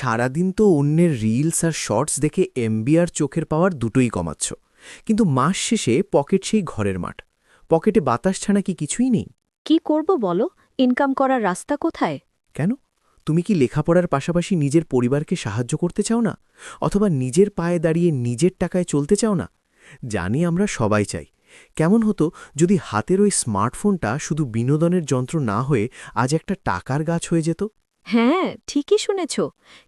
সারাদিন তো অন্যের রিলস আর শর্টস দেখে এমবি আর চোখের পাওয়ার দুটোই কমাচ্ছ, কিন্তু মাস শেষে পকেট সেই ঘরের মাঠ। পকেটে বাতাস ছাড়া কি কিছুই নেই? কি করব বলো? ইনকাম করার রাস্তা কোথায়? কেন? তুমি কি লেখাপড়ার পাশাপাশি নিজের পরিবারকে সাহায্য করতে চাও না? অথবা নিজের পায়ে দাঁড়িয়ে নিজের টাকায় চলতে চাও না? জানি আমরা সবাই চাই। কেমন হতো যদি হাতের ওই স্মার্টফোনটা শুধু বিনোদনের যন্ত্র না হয়ে আজ একটা টাকার গাছ হয়ে যেত? হ্যাঁ, ঠিকই শুনেছ।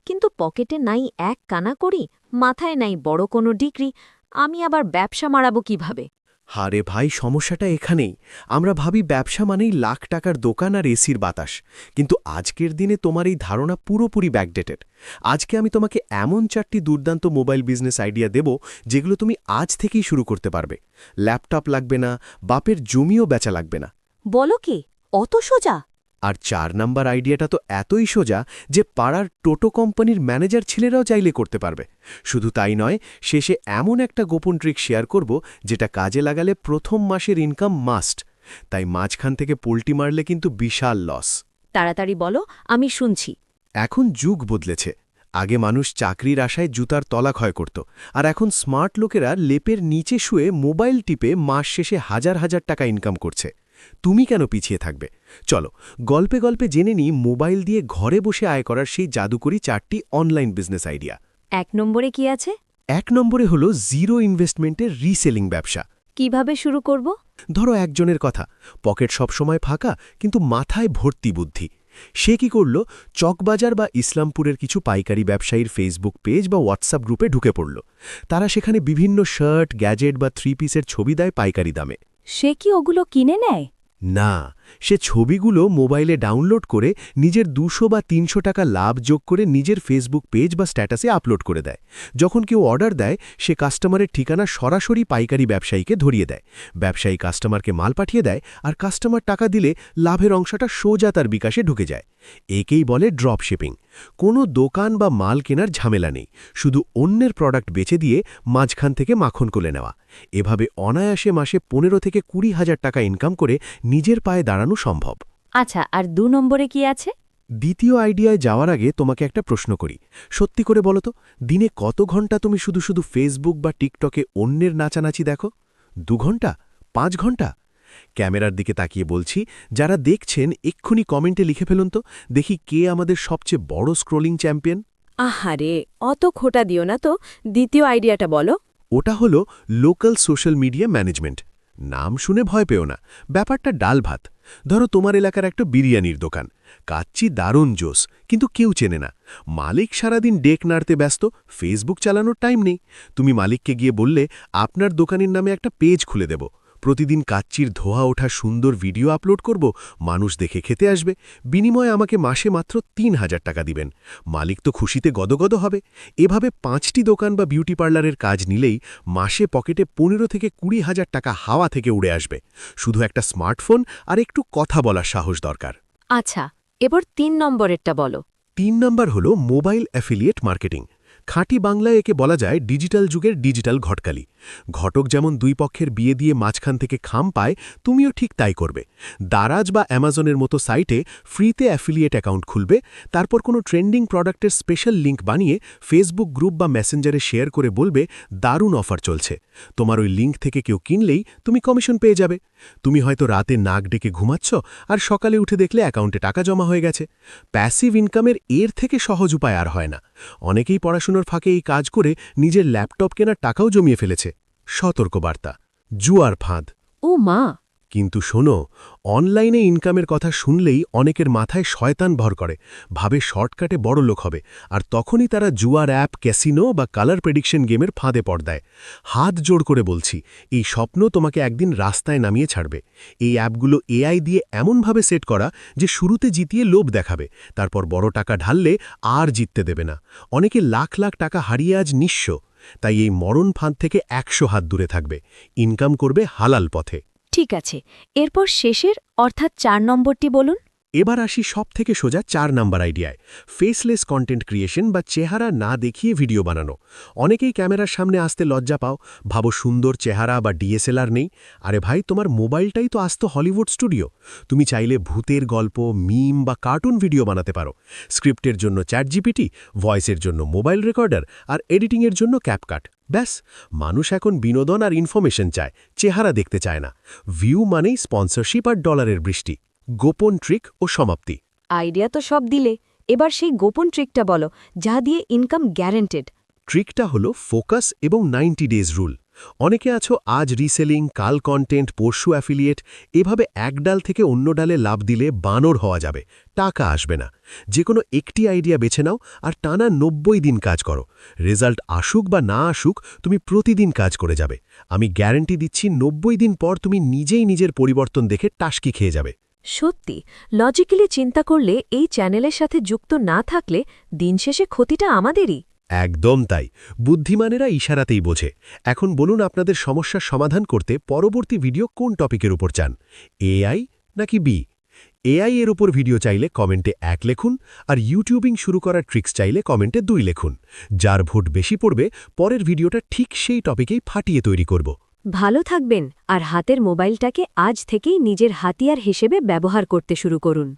কিন্তু পকেটে নাই এক কানা করি, মাথায় নাই বড় কোনো ডিগ্রি, আমি আবার ব্যবসা মারাবো কিভাবে? হারে ভাই, সমস্যাটা এখানেই। আমরা ভাবি ব্যবসা মানেই লাখ টাকার দোকান আর এসির বাতাস, কিন্তু আজকের দিনে তোমার এই ধারণা পুরোপুরি ব্যাকডেটেড। আজকে আমি তোমাকে এমন 4টি দুর্দান্ত মোবাইল বিজনেস আইডিয়া দেব যেগুলো তুমি আজ থেকেই শুরু করতে পারবে। ল্যাপটপ লাগবে না, বাপের জমিও বেচা লাগবে না। বলো কি? অত সোজা? আর 4 নম্বর আইডিয়াটা তো এতই সোজা যে পাড়ার টোটো কোম্পানির ম্যানেজার ছেলেরাও চাইলে করতে পারবে। শুধু তাই নয়, শেষে এমন একটা গোপন ট্রিক শেয়ার করব যেটা কাজে লাগালে প্রথম মাসের ইনকাম মাস্ট। তাই মাঝখান থেকে পোল্টি মারলে কিন্তু বিশাল লস। তাড়াতাড়ি বলো, আমি শুনছি। এখন যুগ বদলেছে। আগে মানুষ চাকরির আশায় জুতার তলা ক্ষয় করত, আর এখন স্মার্ট লোকেরা লেপের নিচে শুয়ে মোবাইল টিপে মাস শেষে হাজার হাজার টাকা ইনকাম করছে। তুমি কেন পিছিয়ে থাকবে? চলো গল্পে গল্পে জেনে নিই মোবাইল দিয়ে ঘরে বসে আয় করার সেই জাদুকরি 4টি অনলাইন বিজনেস আইডিয়া। 1 নম্বরে কি আছে? 1 নম্বরে হলো জিরো ইনভেস্টমেন্টের রিসেলিং ব্যবসা। কিভাবে শুরু করব? ধরো একজনের কথা, পকেট সবসময় ফাঁকা কিন্তু মাথায় ভর্তি বুদ্ধি। সে কি করল, চকবাজার বা ইসলামপুরের কিছু পাইকারি ব্যবসায়ীর ফেসবুক পেজ বা হোয়াটসঅ্যাপ গ্রুপে ঢুকে পড়ল। তারা সেখানে বিভিন্ন শার্ট, গ্যাজেট বা 3 পিসের ছবি দেয় পাইকারি দামে। সে কি ওগুলো কিনে নেয়? না, সে ছবিগুলো মোবাইলে ডাউনলোড করে নিজের 200 বা 300 টাকা লাভ যোগ করে নিজের ফেসবুক পেজ বা স্ট্যাটাসে আপলোড করে দেয়। যখন কেউ অর্ডার দেয়, সে কাস্টমারের ঠিকানা সরাসরি পাইকারি ব্যবসায়ীকে ধরিয়ে দেয়। ব্যবসায়ী কাস্টমারকে মাল পাঠিয়ে দেয়, আর কাস্টমার টাকা দিলে লাভের অংশটা সোজা তার বিকাশে ঢুকে যায়। একেই বলে ড্রপ শিপিং। কোনো দোকান বা মাল কেনার ঝামেলা নেই, শুধু অন্যের প্রোডাক্ট বেচে দিয়ে মাঝখান থেকে মাখন করে নেওয়া। এভাবে অনায়াসে মাসে 15 থেকে 20 হাজার টাকা ইনকাম করে নিজের পায়ে দাঁড়ানো সম্ভব। আচ্ছা, আর 2 নম্বরে কি আছে? দ্বিতীয় আইডিয়ায় যাওয়ার আগে তোমাকে একটা প্রশ্ন করি। সত্যি করে বলো তো, দিনে কত ঘন্টা তুমি শুধু শুধু ফেসবুক বা টিকটকে অন্যের নাচানাচি দেখো? 2 ঘন্টা? 5 ঘন্টা? ক্যামেরার দিকে তাকিয়ে বলছি, যারা দেখছেন এক্ষুনি কমেন্টে লিখে ফেলুন তো, দেখি কে আমাদের সবচেয়ে বড় স্ক্রোলিং চ্যাম্পিয়ন। আহারে, অত খোটা দিও না তো। দ্বিতীয় আইডিয়াটা বলো। ওটা হলো লোকাল সোশ্যাল মিডিয়া ম্যানেজমেন্ট। নাম শুনে ভয় পেও না, ব্যাপারটা ডাল ভাত। ধরো তোমার এলাকার একটা বিরিয়ানির দোকান, কাচ্চি দারুণ জোস, কিন্তু কেউ চেনে না। মালিক সারাদিন ডেক নাড়তে ব্যস্ত, ফেসবুক চালানোর টাইম নেই। তুমি মালিককে গিয়ে বললে, আপনার দোকানের নামে একটা পেজ খুলে দেব, প্রতিদিন কাচ্চির ধোয়া ওঠা সুন্দর ভিডিও আপলোড করব, মানুষ দেখে খেতে আসবে, বিনিময়ে আমাকে মাসে মাত্র 3,000 টাকা দিবেন। মালিক তো খুশিতে গদগদ হবে। এভাবে 5টি দোকান বা বিউটি পার্লারের কাজ নিলেই মাসে পকেটে 15 থেকে 20,000 টাকা হাওয়া থেকে উড়ে আসবে। শুধু একটা স্মার্টফোন আর একটু কথা বলার সাহস দরকার। আচ্ছা, এবার 3 নম্বরেরটা বলো। 3 নম্বর হলো মোবাইল অ্যাফিলিয়েট মার্কেটিং। খাঁটি বাংলায় একে বলা যায় ডিজিটাল যুগের ডিজিটাল ঘটকালি। ঘটক যেমন 2 পক্ষের বিয়ে দিয়ে মাঝখান থেকে খাম পায়, তুমিও ঠিক তাই করবে। দারাজ বা অ্যামাজনের মতো সাইটে ফ্রিতে অ্যাফিলিয়েট অ্যাকাউন্ট খুলবে, তারপর কোনো ট্রেন্ডিং প্রোডাক্টের স্পেশাল লিঙ্ক বানিয়ে ফেসবুক গ্রুপ বা মেসেঞ্জারে শেয়ার করে বলবে, দারুণ অফার চলছে। তোমার ওই লিঙ্ক থেকে কেউ কিনলেই তুমি কমিশন পেয়ে যাবে। তুমি হয়তো রাতে নাক ডেকে ঘুমাচ্ছ, আর সকালে উঠে দেখলে অ্যাকাউন্টে টাকা জমা হয়ে গেছে। প্যাসিভ ইনকামের এর থেকে সহজ উপায় আর হয় না। অনেকেই পড়াশোনার ফাঁকে এই কাজ করে নিজের ল্যাপটপ কেনার টাকাও জমিয়ে ফেলেছে। সতর্কবার্তা, জুয়ার ফাঁদ। ও মা! কিন্তু শোনো, অনলাইনে ইনকামের কথা শুনলেই অনেকের মাথায় শয়তান ভর করে, ভাবে শর্টকাটে বড় লোক হবে, আর তখনই তারা জুয়ার অ্যাপ, ক্যাসিনো বা কালার প্রেডিকশন গেমের ফাঁদে পড়ে। হাত জোড় করে বলছি, এই স্বপ্ন তোমাকে একদিন রাস্তায় নামিয়ে ছাড়বে। এই অ্যাপগুলো এআই দিয়ে এমনভাবে সেট করা যে শুরুতে জিতিয়ে লোভ দেখাবে, তারপর বড় টাকা ঢাললে আর জিততে দেবে না। অনেকে লাখ লাখ টাকা হারিয়ে আজ নিঃস্ব। তাই এই মরণ ফাঁদ থেকে 100 হাত দূরে থাকবে, ইনকাম করবে হালাল পথে। ঠিক আছে, এরপর শেষের অর্থাৎ 4 নম্বরটি বলুন। এবার আসি সবথেকে সোজা 4 নাম্বার আইডিয়ায়, ফেসলেস কন্টেন্ট ক্রিয়েশন বা চেহারা না দেখিয়ে ভিডিও বানানো। অনেকেই ক্যামেরার সামনে আসতে লজ্জা পাও, ভাবো সুন্দর চেহারা বা ডিএসএলআর নেই। আরে ভাই, তোমার মোবাইলটাই তো আস্ত হলিউড স্টুডিও। তুমি চাইলে ভূতের গল্প, মিম বা কার্টুন ভিডিও বানাতে পারো। স্ক্রিপ্টের জন্য চ্যাটজিপিটি, ভয়েসের জন্য মোবাইল রেকর্ডার, আর এডিটিংয়ের জন্য ক্যাপকাট। ব্যাস, মানুষ এখন বিনোদন আর ইনফরমেশন চায়, চেহারা দেখতে চায় না। ভিউ মানেই স্পন্সরশিপ আর ডলারের বৃষ্টি। গোপন ট্রিক ও সমাপ্তি। আইডিয়া তো সব দিলে, এবার সেই গোপন ট্রিকটা বলো, যা দিয়ে ইনকাম গ্যারেন্টেড। ট্রিকটা হলো ফোকাস এবং 90 ডেজ রুল। অনেকে আছো আজ রিসেলিং, কাল কন্টেন্ট, পরশু অ্যাফিলিয়েট, এভাবে এক ডাল থেকে অন্য ডালে লাভ দিলে বানর হওয়া যাবে, টাকা আসবে না। যে কোনো একটি আইডিয়া বেছে নাও আর টানা 90 দিন কাজ করো। রেজাল্ট আসুক বা না আসুক, তুমি প্রতিদিন কাজ করে যাবে। আমি গ্যারান্টি দিচ্ছি 90 দিন পর তুমি নিজেই নিজের পরিবর্তন দেখে টাসকি খেয়ে যাবে। সত্যি, লজিক্যালি চিন্তা করলে এই চ্যানেলের সাথে যুক্ত না থাকলে দিন শেষে ক্ষতিটা আমাদেরই। একদম তাই, বুদ্ধিমানেরা ইশারাতেই বোঝে। এখন বলুন, আপনাদের সমস্যার সমাধান করতে পরবর্তী ভিডিও কোন টপিকের উপর চান, এআই নাকি বি? এআই এর উপর ভিডিও চাইলে কমেন্টে 1 লিখুন, আর ইউটিউবিং শুরু করার ট্রিক্স চাইলে কমেন্টে 2 লিখুন। যার ভোট বেশি পড়বে, পরের ভিডিওটা ঠিক সেই টপিকেই ফাটিয়ে তৈরি করব। ভালো থাকবেন আর হাতের মোবাইলটাকে আজ থেকেই নিজের হাতিয়ার হিসেবে ব্যবহার করতে শুরু করুন।